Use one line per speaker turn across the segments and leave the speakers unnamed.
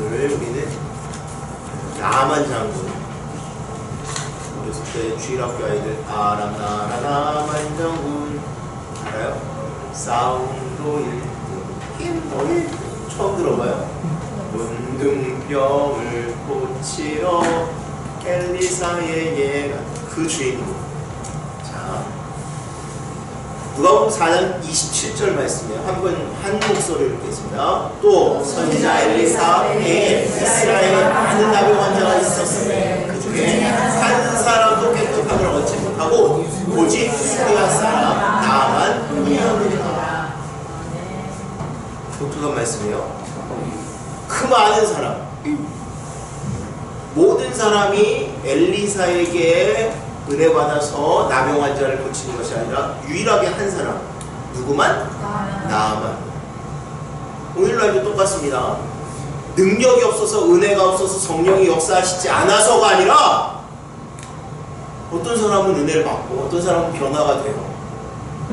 오늘 우리는 나만 장군, 어렸을 때 주일학교 아이들 아람나라 나만 장군 알아요? 싸움도 1등 힘도 1등 처음 들어봐요. 문둥병을 고치러 엘리사에게 그 주인공. 자, 누가복음 4장 27절 말씀이에요. 한 목소리로 읽겠습니다. 또 선지자 엘리사에게 이스라엘에 많은 나병 환자가 있었으니 그 중에 한 사람도 깨끗함을 얻지 못하고 오직 수리아 사람 나만 뿐이었느니라. 독특한 말씀이에요. 그 많은 사람, 모든 사람이 엘리사에게 은혜 받아서 나병 환자를 고치는 것이 아니라 유일하게 한 사람, 누구만? 나만. 오늘날도 똑같습니다. 능력이 없어서, 은혜가 없어서, 성령이 역사하시지 않아서가 아니라 어떤 사람은 은혜를 받고 어떤 사람은 변화가 돼요.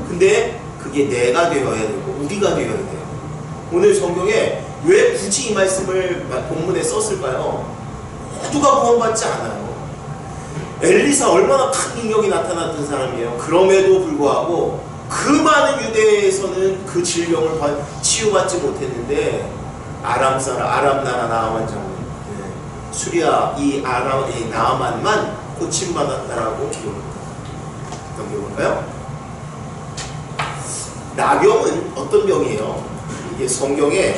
근데 그게 내가 되어야 되고 우리가 되어야 돼요. 오늘 성경에 왜 굳이 이 말씀을 본문에 썼을까요? 모두가 구원받지 않아요. 엘리사 얼마나 큰 능력이 나타났던 사람이에요. 그럼에도 불구하고 그 많은 유대에서는 그 질병을 치유받지 못했는데 아람 나라 나아만 장군, 수리아 이 나아만만 고침받았다라고 기록합니다. 넘겨볼까요? 나병은 어떤 병이에요? 이게 성경에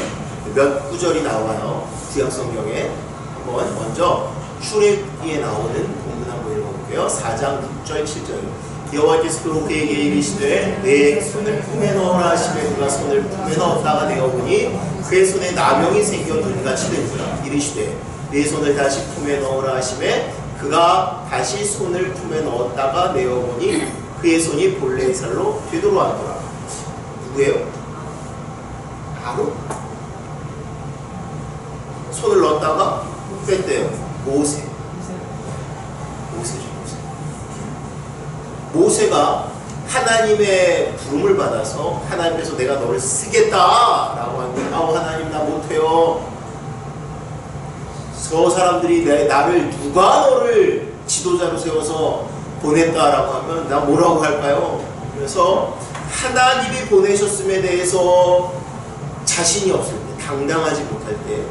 몇 구절이 나와요. 구약 성경에 한번 먼저 출애굽기에 나오는 본문 한번 읽어볼게요. 4장 6절 7절. 여호와께서 그에게 이르시되 내 손을 품에 넣으라 하시매 그가 손을 품에 넣었다가 내어보니 그의 손에 나병이 생겨 눈같이 된지라. 이르시되 내 손을 다시 품에 넣으라 하시매 그가 다시 손을 품에 넣었다가 내어보니 그의 손이 본래의 살로 되돌아왔더라. 누구예요? 바로 손을 넣었다가 뺐대요. 모세죠. 모세가 하나님의 부름을 받아서 하나님께서 내가 너를 쓰겠다라고 하는데 하나님 나 못해요. 저 사람들이 나를 누가 너를 지도자로 세워서 보냈다라고 하면 나 뭐라고 할까요? 그래서 하나님이 보내셨음에 대해서 자신이 없을 때, 당당하지 못할 때,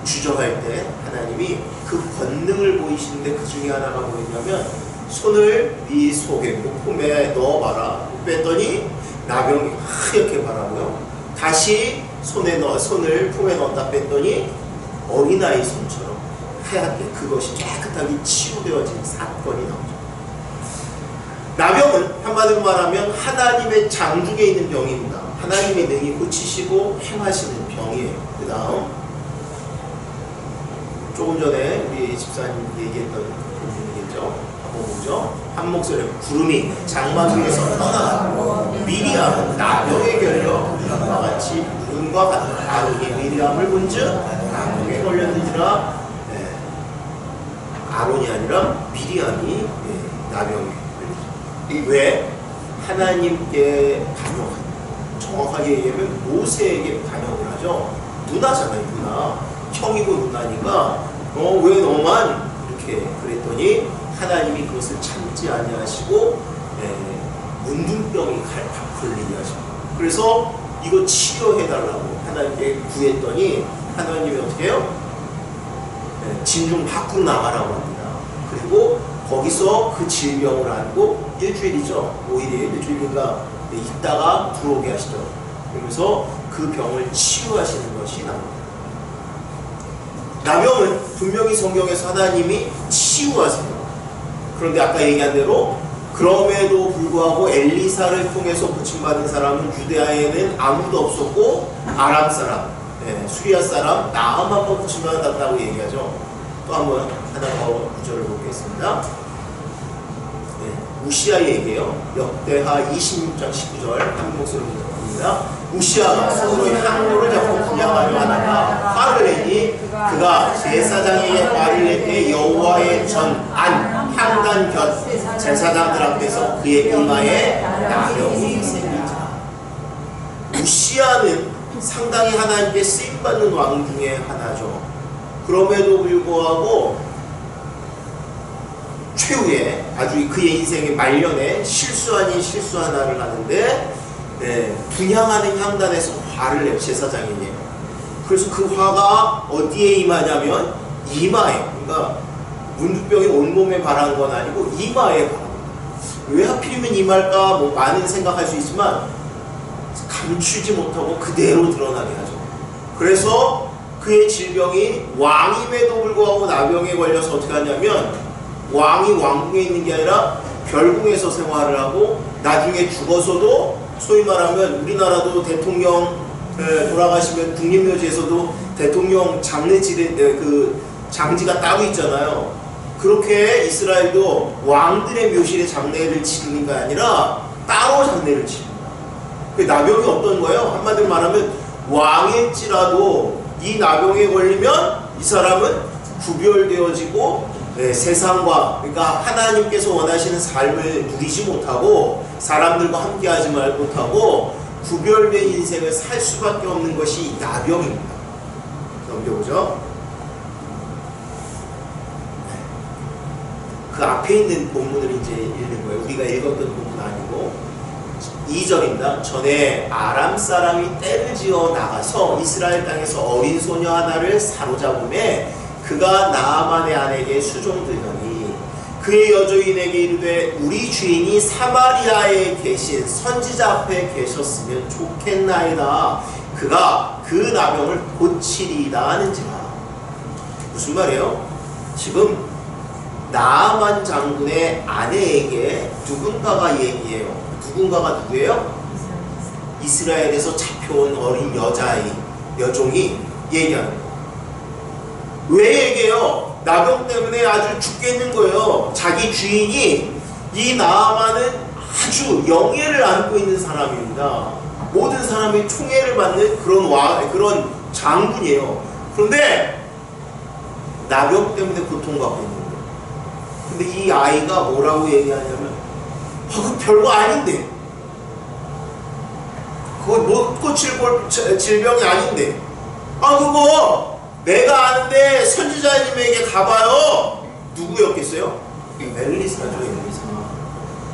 주저할 때 하나님이 그 권능을 보이시는데 그 중에 하나가 뭐였냐면 손을 네 속에 몸에 넣어봐라. 뺐더니 나병이 하얗게 바라고요. 다시 손을 품에 넣었다 뺐더니 어린아이 손처럼 하얗게 그것이 깨끗하게 치유되어진 사건이 나오죠. 나병은 한마디로 말하면 하나님의 장중에 있는 병입니다. 하나님의 능히 고치시고 행하시는 병이에요. 그 다음 조금 전에 우리 집사님 얘기했던 부분이겠죠. 한번 보죠. 한 목소리에 구름이 장막 위에서 떠나가고 미리암은 나병에 결려 이와 같이 눈과 같은 아론이 미리암을 본즉 나병에 걸렸느니라. 아론이 아니라 미리암이 나병에 걸리죠. 왜? 하나님께 반역한, 정확하게 얘기하면 모세에게 반역을 하죠. 누나잖아요. 누나. 형이고 누나니까 왜 너만 이렇게 그랬더니 하나님이 그것을 참지 아니하시고 문둥병이 걸리게 하십니다. 그래서 이거 치료해달라고 하나님께 구했더니 하나님이 어떻게 해요? 진중 밖으로 나가라고 합니다. 그리고 거기서 그 질병을 안고 일주일이죠. 5일이에요. 일주일인가 있다가 들어오게 하시죠. 그러면서 그 병을 치유하시는 것이 나옵니다. 나병은 분명히 성경에서 하나님이 치유하세요. 그런데 아까 얘기한 대로 그럼에도 불구하고 엘리사를 통해서 고침받은 사람은 유대아에는 아무도 없었고 아람 사람, 수리아 사람 나아만만 고침받았다고 얘기하죠. 또 한번 하나 더 구절을 보겠습니다. 우시아 얘기예요. 역대하 26장 19절 한 목소리로 봅니다. 우시아가 손으로 향로를 잡고 분양하려 하다가 화를 내니 그가 제사장에게 화를 낼때 여호와의 전 향단 곁 제사장들 앞에서 그의 이마에 나병이 생기자. 우시아는 상당히 하나님께 쓰임받는 왕 중에 하나죠. 그럼에도 불구하고 최후에 아주 그의 인생의 말년에 실수 아닌 실수 하나를 하는데 분향하는 향단에서 화를 내요. 제사장이에요. 그래서 그 화가 어디에 임하냐면 이마에, 그러니까 문두병이 온몸에 바라는 건 아니고 이마에 바랍니다. 왜 하필이면 이마일까? 뭐 많은 생각할 수 있지만 감추지 못하고 그대로 드러나게 하죠. 그래서 그의 질병이 왕임에도 불구하고 나병에 걸려서 어떻게 하냐면 왕이 왕궁에 있는 게 아니라 별궁에서 생활을 하고 나중에 죽어서도 소위 말하면 우리나라도 대통령 돌아가시면 국립묘지에서도 대통령 장례지대 그 장지가 따로 있잖아요. 그렇게 이스라엘도 왕들의 묘실에 장례를 치르는 게 아니라 따로 장례를 치릅니다. 그 나병이 어떤 거예요? 한마디로 말하면 왕일지라도 이 나병에 걸리면 이 사람은 구별되어지고 세상과, 그러니까 하나님께서 원하시는 삶을 누리지 못하고 사람들과 함께하지 못하고 구별된 인생을 살 수밖에 없는 것이 나병입니다. 넘겨보죠. 그 앞에 있는 본문을 이제 읽는 거예요. 우리가 읽었던 본문 아니고 2절입니다. 전에 아람 사람이 떼를 지어 나가서 이스라엘 땅에서 어린 소녀 하나를 사로잡음에 그가 나아만의 아내에게 수종들더니 그의 여조인에게 이르되 우리 주인이 사마리아에 계신 선지자 앞에 계셨으면 좋겠나이다. 그가 그 나병을 고치리이다 하는지라. 무슨 말이에요? 지금 나아만 장군의 아내에게 누군가가 얘기해요. 누군가가 누구예요? 이스라엘에서 잡혀온 어린 여자아이, 여종이 얘기하는 거예요. 왜 얘기해요? 나병 때문에 아주 죽겠는 거예요. 자기 주인이 이 나아만은 아주 영예를 안고 있는 사람입니다. 모든 사람이 총애를 받는 그런 장군이에요. 그런데 나병 때문에 고통받고 있는 거예요. 근데 이 아이가 뭐라고 얘기하냐면 그거 별거 아닌데, 그거 못 고칠 질병이 아닌데, 그거 내가 아는데 선지자님에게 가봐요. 누구였겠어요? 엘리사죠, 엘리사.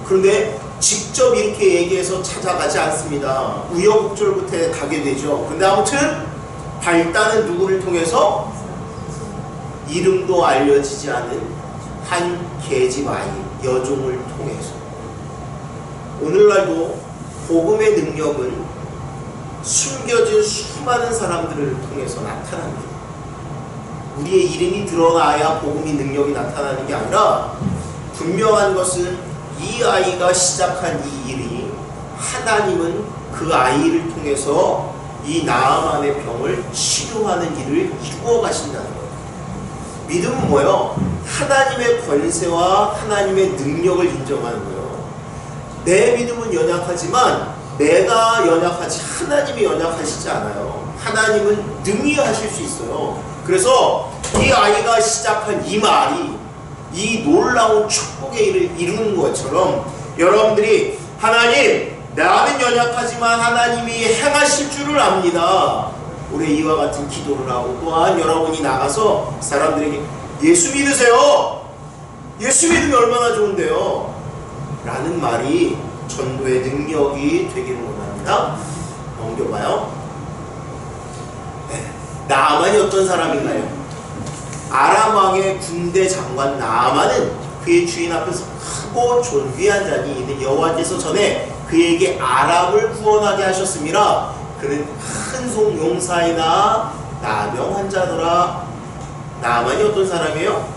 그런데 직접 이렇게 얘기해서 찾아가지 않습니다. 우여곡절 끝에 가게 되죠. 근데 아무튼 발단은 누구를 통해서? 이름도 알려지지 않은 한 계집 아이, 여종을 통해서. 오늘날도 복음의 능력은 숨겨진 수많은 사람들을 통해서 나타납니다. 우리의 이름이 드러나야 복음의 능력이 나타나는 게 아니라 분명한 것은 이 아이가 시작한 이 일이 하나님은 그 아이를 통해서 이 나아만의 병을 치료하는 일을 이루어 가신다는 거예요. 믿음은 뭐예요? 하나님의 권세와 하나님의 능력을 인정하는 거예요. 내 믿음은 연약하지만 내가 연약하지 하나님이 연약하시지 않아요. 하나님은 능히 하실 수 있어요. 그래서 이 아이가 시작한 이 말이 이 놀라운 축복의 일을 이루는 것처럼 여러분들이 하나님, 나는 연약하지만 하나님이 행하실 줄을 압니다. 올해 이와 같은 기도를 하고 또한 여러분이 나가서 사람들에게 예수 믿으세요. 예수 믿으면 얼마나 좋은데요. 라는 말이 전도의 능력이 되기를 원합니다. 넘겨봐요. 나아만이 어떤 사람인가요? 아람 왕의 군대 장관 나아만은 그의 주인 앞에서 크고 존귀한 자니 이는 여호와께서 전에 그에게 아람을 구원하게 하셨음이라. 그는 큰 용사이나 나병 환자더라. 나아만이 어떤 사람이에요?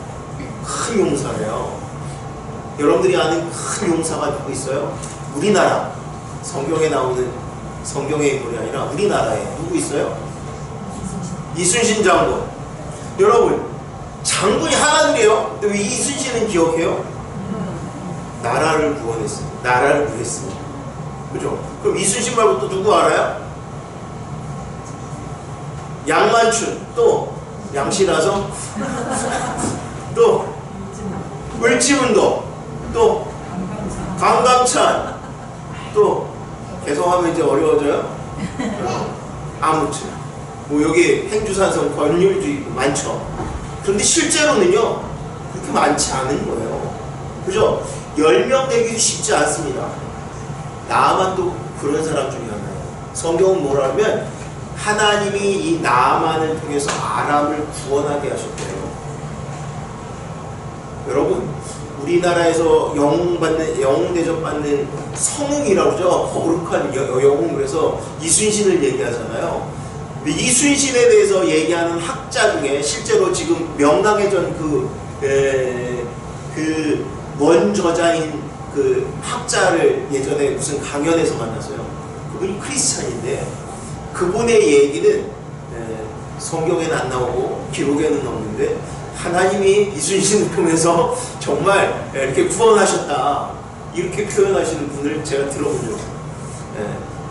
큰 용사예요. 여러분들이 아는 큰 용사가 누구 있어요? 우리나라 성경에 나오는 성경의 인물이 아니라 우리나라에 누구 있어요? 이순신 장군. 여러분, 장군이 하나님이에요. 근데 왜 이순신은 기억해요? 나라를 구원했어요. 나라를 구했어요. 그죠? 그럼 이순신 말고 또 누구 알아요? 양만춘, 또 양신하성, 또 을지문도, 또 강감찬, 또 계속하면 이제 어려워져요. 아무튼 뭐 여기 행주산성 권율주의도 많죠. 그런데 실제로는요 그렇게 많지 않은 거예요. 그죠? 10명 되기도 쉽지 않습니다. 나아만도 그런 사람 중에 하나예요. 성경은 뭐라 하면 하나님이 이 나아만을 통해서 아람을 구원하게 하셨대요. 여러분, 우리나라에서 영웅 대접받는 성웅이라고 그러죠. 거룩한 영웅. 그래서 이순신을 얘기하잖아요. 근데 이순신에 대해서 얘기하는 학자 중에 실제로 지금 명강해전 그 원저자인 그 학자를 예전에 무슨 강연에서 만났어요. 그분이 크리스찬인데 그분의 얘기는 성경에는 안 나오고 기록에는 없는데 하나님이 이순신을 통해서 정말 이렇게 구원하셨다 이렇게 표현하시는 분을 제가 들어본 적이 있어요.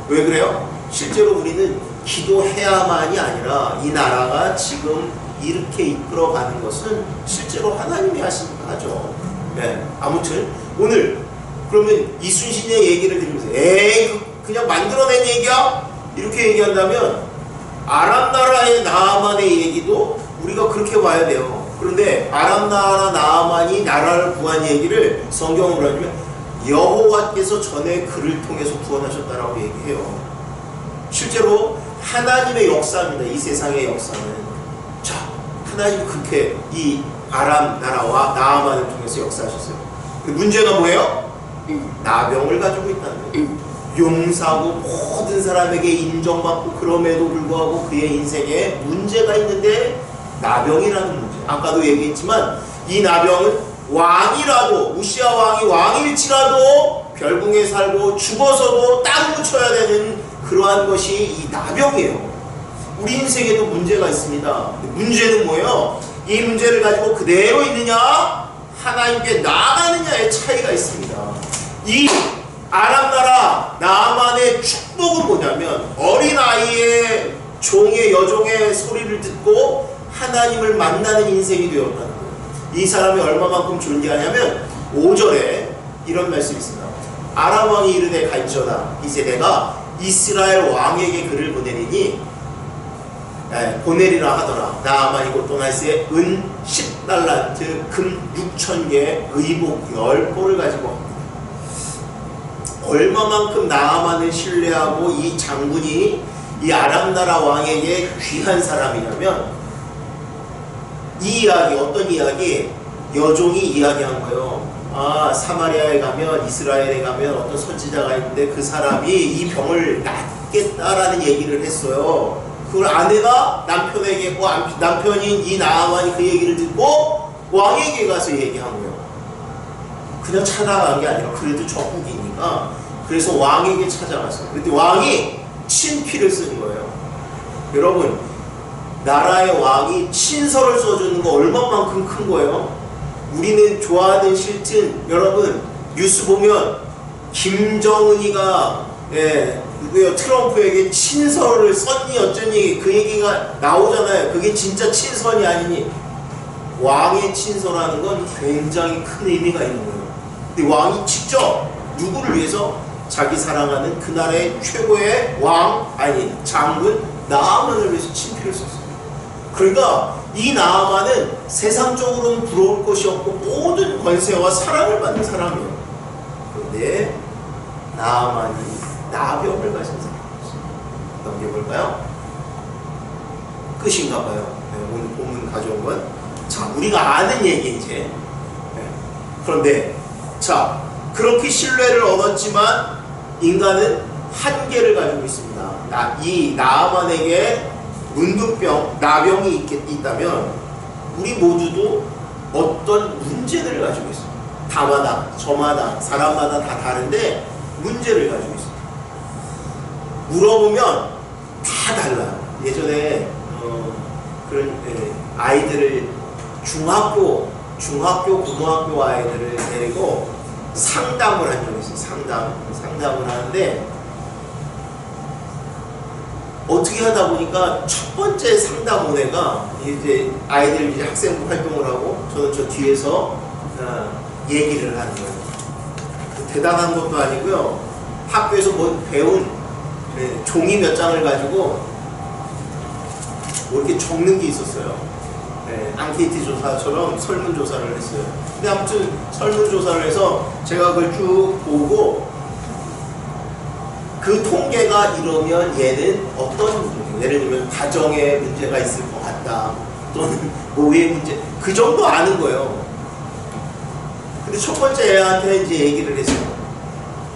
왜 그래요? 실제로 우리는 기도해야만이 아니라 이 나라가 지금 이렇게 이끌어가는 것은 실제로 하나님이 하신 거죠. 아무튼 오늘 그러면 이순신의 얘기를 들으면서 에이 그냥 만들어낸 얘기야? 이렇게 얘기한다면 아람 나라의 나아만의 얘기도 우리가 그렇게 봐야 돼요. 그런데 아람 나라 나아만이 나라를 구한 얘기를 성경으로 하면 여호와께서 전에 그를 통해서 구원하셨다라고 얘기해요. 실제로 하나님의 역사입니다. 이 세상의 역사는. 자, 하나님이 그렇게 이 아람 나라와 나아만을 통해서 역사하셨어요. 문제가 뭐예요? 나병을 가지고 있다는 거예요. 용사고 모든 사람에게 인정받고 그럼에도 불구하고 그의 인생에 문제가 있는데 나병이라는 문제. 아까도 얘기했지만 이 나병은 왕이라도 우시아 왕이 왕일지라도 별궁에 살고 죽어서도 땅 묻혀야 되는 그러한 것이 이 나병이에요. 우리 인생에도 문제가 있습니다. 문제는 뭐예요? 이 문제를 가지고 그대로 있느냐 하나님께 나아가느냐의 차이가 있습니다. 이 아람 나라 나아만의 축복은 뭐냐면 어린아이의 종의 여종의 소리를 듣고 하나님을 만나는 인생이 되었다는 거예요. 이 사람이 얼마만큼 존재하냐면 5절에 이런 말씀이 있습니다. 아람 왕이 이르되 갈지어다 이제 내가 이스라엘 왕에게 글을 보내리라 하더라. 나아만이 곧 도나스에 은 10달란트 금 6,000개 의복 10벌을 가지고 합니다. 얼마만큼 나아만을 신뢰하고 이 장군이 이 아람 나라 왕에게 귀한 사람이냐면 이 이야기, 어떤 이야기? 여종이 이야기한 거예요. 아, 사마리아에 가면, 이스라엘에 가면 어떤 선지자가 있는데 그 사람이 이 병을 낫겠다라는 얘기를 했어요. 그걸 아내가 남편에게 했고 남편인 이 나아만이 그 얘기를 듣고 왕에게 가서 얘기한 거예요. 그냥 찾아간 게 아니라 그래도 적국이니까 그래서 왕에게 찾아갔어요. 그런데 왕이 친필을 쓴 거예요. 여러분, 나라의 왕이 친서를 써주는 거 얼마만큼 큰 거예요? 우리는 좋아하는 실튼, 여러분 뉴스 보면 김정은이가 누구요? 트럼프에게 친서를 썼니 어쩌니 그 얘기가 나오잖아요. 그게 진짜 친서니 아니니. 왕의 친서라는 건 굉장히 큰 의미가 있는 거예요. 근데 왕이 직접 누구를 위해서? 자기 사랑하는 그 나라의 최고의 왕, 아니 장군 나아만을 위해서 친필을 썼어요. 그러니까 이 나아만은 세상적으로는 부러울 것이 없고 모든 권세와 사랑을 받는 사람이에요. 그런데 나아만이 나병을 가진 사람이었어요. 넘겨볼까요? 끝인가 봐요. 오늘 본문 가져온 건. 자, 우리가 아는 얘기 이제. 그런데 자, 그렇게 신뢰를 얻었지만 인간은 한계를 가지고 있습니다. 이 나아만에게 문둥병, 나병이 있다면 우리 모두도 어떤 문제들을 가지고 있습니다. 다마다, 저마다, 사람마다 다 다른데 문제를 가지고 있습니다. 물어보면 다 달라요. 예전에 그런 아이들을 중학교, 고등학교 아이들을 데리고 상담을 한 적이 있어요. 상담을 하는데 어떻게 하다 보니까 첫 번째 상담원회가 이제 아이들 이제 학생 활동을 하고 저는 저 뒤에서 얘기를 하는 거예요. 대단한 것도 아니고요. 학교에서 뭐 배운 종이 몇 장을 가지고 뭐 이렇게 적는 게 있었어요. 네, 앙케이트 조사처럼 설문조사를 했어요. 근데 아무튼 설문조사를 해서 제가 그걸 쭉 보고 그 통계가 이러면 얘는 어떤 문제, 예를 들면 가정에 문제가 있을 것 같다 또는 뭐의 문제, 그 정도 아는 거예요. 근데 첫 번째 애한테 이제 얘기를 했어요.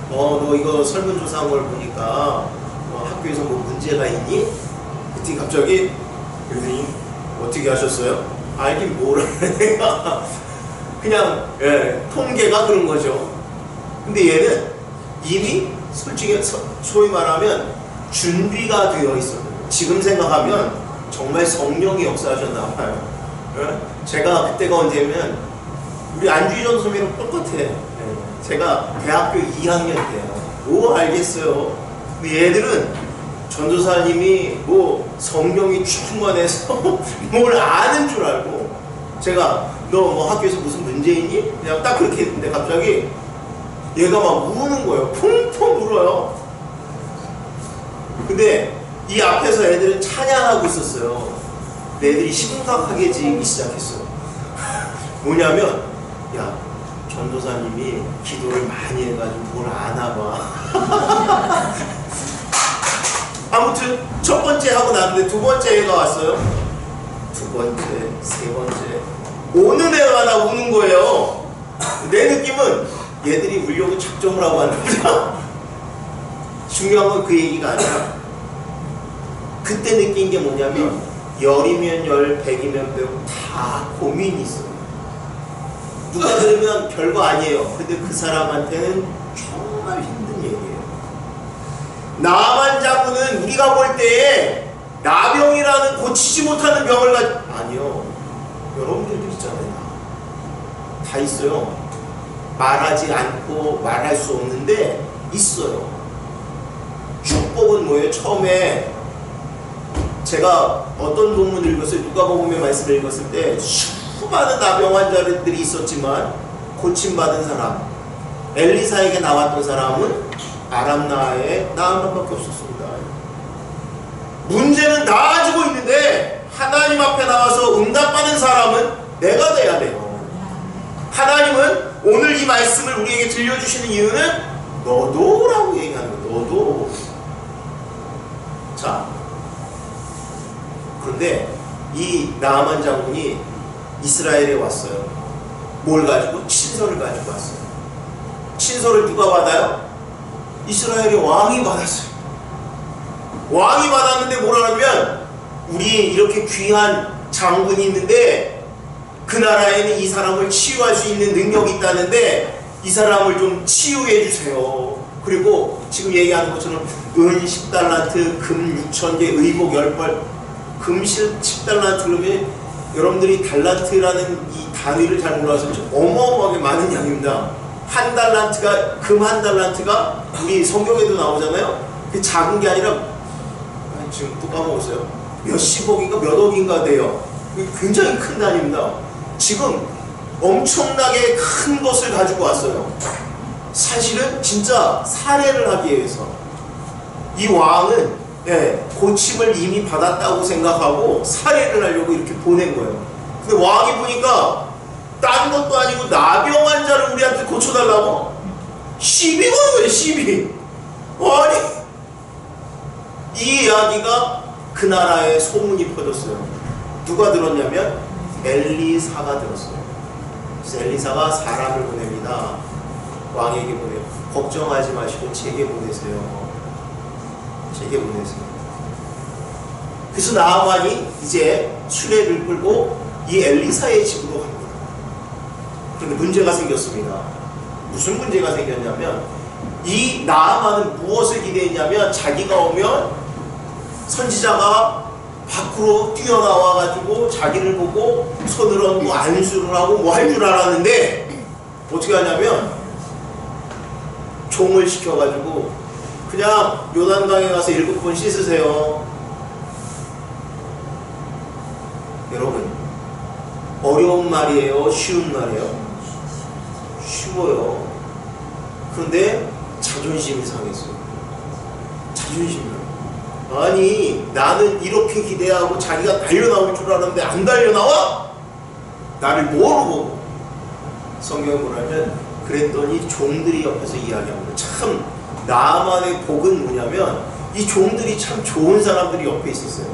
너 이거 설문조사한 걸 보니까 학교에서 뭐 문제가 있니? 그때 갑자기 교수님 어떻게 하셨어요? 알긴 뭐라 내가 그냥 통계가 그런 거죠. 근데 얘는 이미 솔직히 소위 말하면 준비가 되어 있었거든요. 지금 생각하면 정말 성령이 역사하셨나 봐요. 제가 그때가 언제면 우리 안주희전 선생님이랑 똑같아. 제가 대학교 2학년 때요. 뭐 알겠어요. 근데 얘들은 전도사님이 뭐 성령이 충만해서 뭘 아는 줄 알고 제가 너 뭐 학교에서 무슨 문제 있니? 그냥 딱 그렇게 했는데 갑자기 얘가 막 우는 거예요. 펑펑 울어요. 근데 이 앞에서 애들은 찬양하고 있었어요. 근데 애들이 심각하게 지기 시작했어요. 뭐냐면 야 전도사님이 기도를 많이 해가지고 뭘 아나 봐. 아무튼 첫 번째 하고 났는데 두 번째 애가 왔어요. 두 번째, 세 번째 오는 애가 나 우는 거예요. 내 느낌은 얘들이 울려고 작정을 하고 하는 거죠. 중요한 건 그 얘기가 아니라 그때 느낀 게 뭐냐면 열이면 열, 백이면 백 다 고민이 있어요. 누가 들으면 별거 아니에요. 근데 그 사람한테는 정말 힘든 얘기예요. 나만 장군은 우리가 볼 때에 나병이라는 고치지 못하는 병을 아니요. 여러분들도 있잖아요. 다 있어요. 말하지 않고 말할 수 없는데 있어요. 축복은 뭐예요? 처음에 제가 어떤 본문을 읽었어요? 누가복음의 말씀을 읽었을 때 수많은 나병 환자들이 있었지만 고침받은 사람, 엘리사에게 나왔던 사람은 아람 나라의 나아만밖에 없었습니다. 문제는 나아지고 있는데 하나님 앞에 나와서 응답받는 사람은 내가 돼야 돼요. 하나님은 오늘 이 말씀을 우리에게 들려주시는 이유는 너도 라고 얘기하는 거예요. 너도. 자, 그런데 이 나아만 장군이 이스라엘에 왔어요. 뭘 가지고? 친서를 가지고 왔어요. 친서를 누가 받아요? 이스라엘의 왕이 받았어요. 왕이 받았는데 뭐라 하냐면 우리 이렇게 귀한 장군이 있는데 그 나라에는 이 사람을 치유할 수 있는 능력이 있다는데 이 사람을 좀 치유해 주세요. 그리고 지금 얘기하는 것처럼 은 10달란트, 금 6,000개, 의복 10벌, 금 10달란트 그러면 여러분들이 달란트라는 이 단위를 잘 몰라서 어마어마하게 많은 양입니다. 한 달란트가, 금 한 달란트가 우리 성경에도 나오잖아요. 그 작은 게 아니라 지금 또 까먹었어요. 몇십억인가 몇억인가 돼요. 굉장히 큰 단위입니다. 지금 엄청나게 큰 것을 가지고 왔어요. 사실은 진짜 살해를 하기 위해서 이 왕은 고침을 이미 받았다고 생각하고 살해를 하려고 이렇게 보낸 거예요. 근데 왕이 보니까 딴 것도 아니고 나병 환자를 우리한테 고쳐달라고 시비 거는 거예요. 시비. 아니 이 이야기가 그 나라에 소문이 퍼졌어요. 누가 들었냐면 엘리사가 들었어요. 그래서 엘리사가 사람을 보냅니다. 왕에게 보내요. 걱정하지 마시고 제게 보내세요. 제게 보내세요. 그래서 나아만이 이제 수레를 끌고 이 엘리사의 집으로 갑니다. 그런데 문제가 생겼습니다. 무슨 문제가 생겼냐면 이 나아만은 무엇을 기대했냐면 자기가 오면 선지자가 밖으로 뛰어나와가지고 자기를 보고 손을 얹고 안수를 하고 뭐 할 줄 알았는데 어떻게 하냐면 종을 시켜가지고 그냥 요단강에 가서 7번 씻으세요. 여러분 어려운 말이에요? 쉬운 말이에요? 쉬워요. 그런데 자존심이 상했어요. 자존심이요. 아니 나는 이렇게 기대하고 자기가 달려나올 줄 알았는데 안 달려나와? 나를 모르고. 성경에 뭐냐면 그랬더니 종들이 옆에서 이야기합니다. 참 나만의 복은 뭐냐면 이 종들이 참 좋은 사람들이 옆에 있었어요.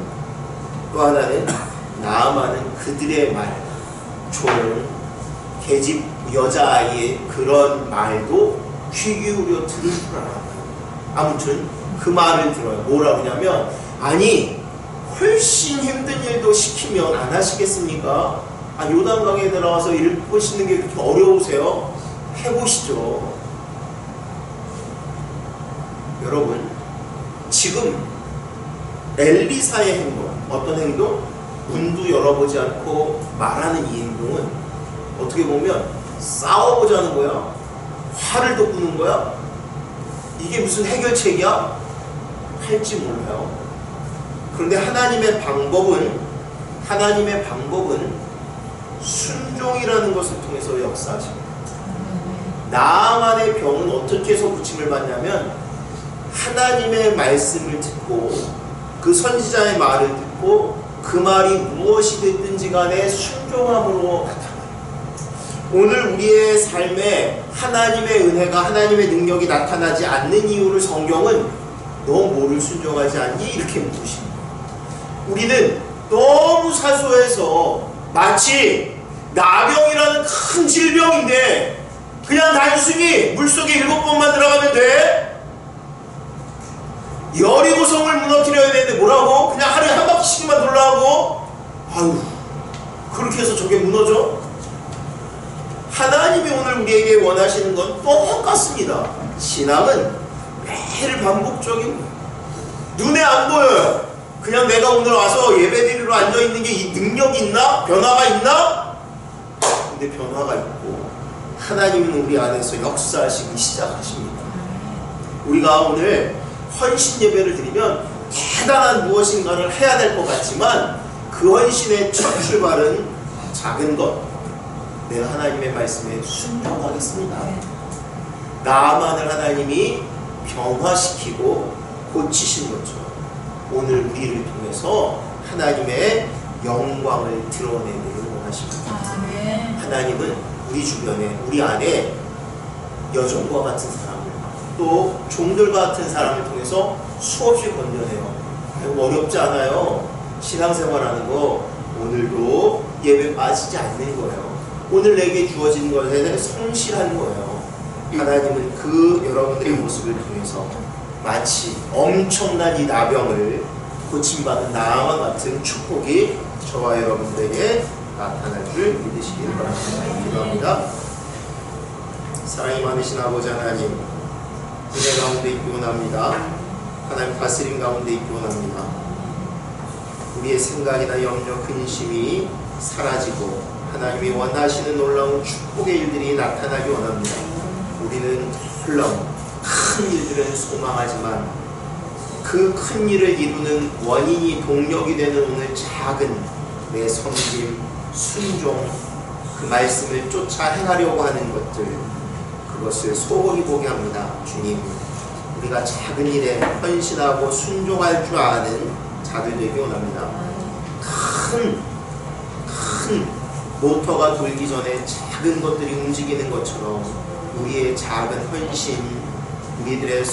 또 하나는 나만은 그들의 말, 종, 계집 여자아이의 그런 말도 귀 기울여 들을 줄 알았다. 아무튼 그 말을 들어요. 뭐라고 하냐면 아니 훨씬 힘든 일도 시키면 안 하시겠습니까? 아, 요단강에 들어가서 읽으시는 게 그렇게 어려우세요? 해보시죠. 여러분 지금 엘리사의 행동, 어떤 행동? 문도 열어보지 않고 말하는 이 행동은 어떻게 보면 싸워보자는 거야? 화를 돋구는 거야? 이게 무슨 해결책이야? 할지 몰라요. 그런데 하나님의 방법은 순종이라는 것을 통해서 역사하십니다. 나만의 병은 어떻게 해서 고침을 받냐면 하나님의 말씀을 듣고 그 선지자의 말을 듣고 그 말이 무엇이 됐든지 간에 순종함으로 나타나요. 오늘 우리의 삶에 하나님의 은혜가 하나님의 능력이 나타나지 않는 이유를 성경은 너 뭐를 순종하지 않니? 이렇게 묻으십니다. 우리는 너무 사소해서 마치 나병이라는 큰 질병인데 그냥 단순히 물속에 7번만 들어가면 돼? 여리고성을 무너뜨려야 되는데 뭐라고? 그냥 하루에 한 바퀴씩만 돌라고? 아유, 그렇게 해서 저게 무너져? 하나님이 오늘 우리에게 원하시는 건 똑같습니다. 신앙은 매일 반복적인 눈에 안 보여요. 그냥 내가 오늘 와서 예배드리러 앉아있는 게 이 능력이 있나? 변화가 있나? 근데 변화가 있고 하나님은 우리 안에서 역사하시기 시작하십니다. 우리가 오늘 헌신 예배를 드리면 대단한 무엇인가를 해야 될 것 같지만 그 헌신의 첫 출발은 작은 것, 내가 하나님의 말씀에 순종하겠습니다. 나만을 하나님이 변화시키고 고치신 것처럼 오늘 우리를 통해서 하나님의 영광을 드러내기를 원하십니다. 하나님은 우리 주변에, 우리 안에 여종과 같은 사람을, 또 종들과 같은 사람을 통해서 수없이 건져내요. 어렵지 않아요. 신앙생활하는 거 오늘도 예배 빠지지 않는 거예요. 오늘 내게 주어진 것에 성실한 거예요. 하나님은 그 여러분들의 모습을 통해서 마치 엄청난 이 나병을 고침받은 나와 같은 축복이 저와 여러분들에게 나타날 줄 믿으시길 바랍니다. 기도합니다. 사랑이 많으신 아버지 하나님, 은혜 가운데 있기 원합니다. 하나님 다스림 가운데 있기 원합니다. 우리의 생각이나 염려, 근심이 사라지고 하나님이 원하시는 놀라운 축복의 일들이 나타나기 원합니다. 우리는 놀라운 큰 일들은 소망하지만 그 큰 일을 이루는 원인이 동력이 되는 오늘 작은 내 섬김, 순종, 그 말씀을 쫓아 행하려고 하는 것들, 그것을 소홀히 보게 합니다. 주님, 우리가 작은 일에 헌신하고 순종할 줄 아는 자들 되기 원합니다. 큰 모터가 돌기 전에 작은 것들이 움직이는 것처럼 우리의 작은 헌신, 우리들의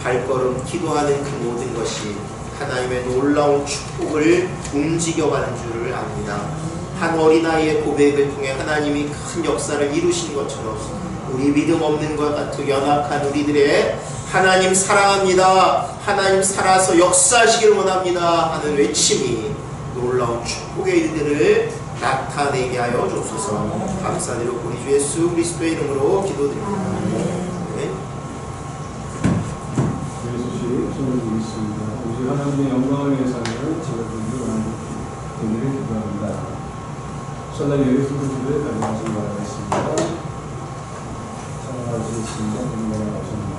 발걸음, 기도하는 그 모든 것이 하나님의 놀라운 축복을 움직여가는 줄을 압니다. 한 어린아이의 고백을 통해 하나님이 큰 역사를 이루신 것처럼 우리 믿음 없는 것 같은 연약한 우리들의 하나님 사랑합니다, 하나님 살아서 역사하시기를 원합니다 하는 외침이 놀라운 축복의 일들을 나타내게 하여 주옵소서. 감사드리고 우리 주 예수 그리스도의 이름으로 기도드립니다.
하나님의 영광을 위해서는 제가 되기를 기도합니다. 선한 예수 그리스도의 말씀을 바라겠습니다. 사랑하시는 주님,